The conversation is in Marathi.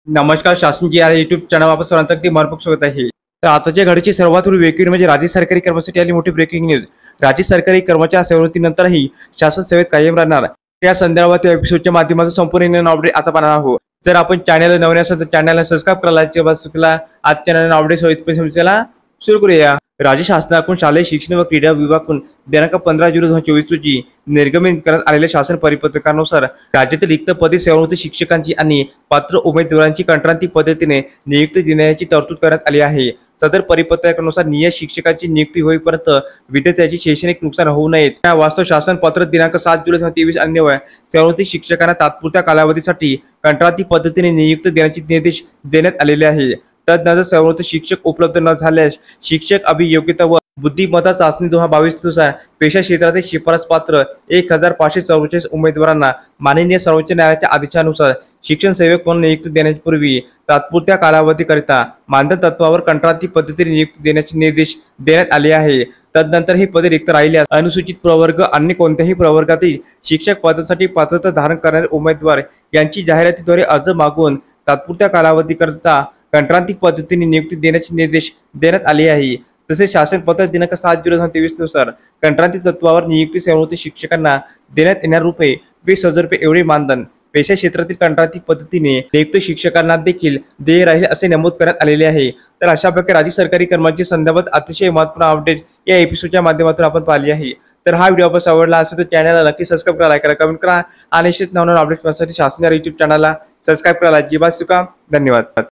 नमस्कार. शासन जी आहे युट्यूब चॅनल वापस सर्वांचं अगदी मनपूर्वक स्वागत आहे. तर आताच्या घडीची सर्वात मोठी ब्रेकिंग म्हणजे राज्य सरकारी कर्मचारी आली मोठी ब्रेकिंग न्यूज. राज्य सरकारी कर्मचारी सेवेनंतरही शासन सेवेत कायम राहणार त्या संदर्भात या एपिसोडच्या माध्यमातून संपूर्ण अपडेट आता पाहणार आहोत. जर आपण चॅनल नवीन असेल तर चॅनलला सबस्क्राईब करायला चुकला. आज चॅनल अपडेट समजायला सुरू करूया. राज्य शासनाकडून शालेय शिक्षण व क्रीडा विभागाकडून दिनांक 15 जुलै 2024 रोजी निर्गमित करण्यात आलेल्या शासन परिपत्रकानुसार राज्यातील रिक्त पदे सेवानिवृत्त शिक्षकांची आणि पात्र उमेदवारांची कंत्राटी पद्धतीने नियुक्ती देण्याची तरतूद करण्यात आली आहे. सदर परिपत्रकानुसार नियत शिक्षकांची नियुक्ती होईपर्यंत विद्यार्थ्यांचे शैक्षणिक नुकसान होऊ नये त्या वास्तव शासन पत्र दिनांक 7 जुलै 2023 अन्वये सेवानिवृत्त शिक्षकांना तात्पुरत्या कालावधीसाठी कंत्राटी पद्धतीने नियुक्ती देण्याचे निर्देश देण्यात आलेले आहे. तदनंतर सेवानिवृत्त शिक्षक उपलब्ध न झाल्यास शिक्षक अभियोग्यता व बुद्धिमत्ता चाचणी 2022 नुसार पेशा क्षेत्रातील शिफारस पात्र 1544 उमेदवारांना माननीय सर्वोच्च न्यायालयाच्या आदेशानुसार शिक्षण सेवक म्हणून नियुक्ती देण्यापूर्वी तात्पुरत्या कालावधीकरिता मानधन तत्वावर कंत्राटी पद्धतीने नियुक्ती देण्याचे निर्देश देण्यात आले आहे. तदनंतर ही पदे रिक्त राहिल्यास अनुसूचित प्रवर्ग अन्य कोणत्याही प्रवर्गातील शिक्षक पदासाठी पात्रता धारण करणारे उमेदवार यांची जाहिरातीद्वारे अर्ज मागून तात्पुरत्या कालावधीकरिता कंत्राटी पद्धतीने नियुक्ती देण्याचे निर्देश देण्यात आले आहे. तसेच शासन पत्र दिनांक 7 जुलै 2023 नुसार कंत्राटी तत्वावर नियुक्ती सेवानिवृत्त शिक्षकांना देण्यात येणार रुपये 20,000 एवढे मानधन पेशा क्षेत्रातील कंत्राटी पद्धतीने नियुक्त शिक्षकांना देखील देय राहील असे नमूद करण्यात आलेले आहे. तर अशा प्रकारे राज्य सरकारी कर्मचारी संदर्भात अतिशय महत्त्वपूर्ण अपडेट या एपिसोडच्या माध्यमातून आपण पाहिली आहे. तर हा व्हिडिओ आपल्याला आवडला असेल तर चॅनलला नक्की सबस्क्राईब करा, लाईक करा, कमेंट करा आणि असेच नवनवीन अपडेट्स पाहण्यासाठी शासन युट्यूब चॅनलला सबस्क्राईब करायला अजिबात चुका. धन्यवाद.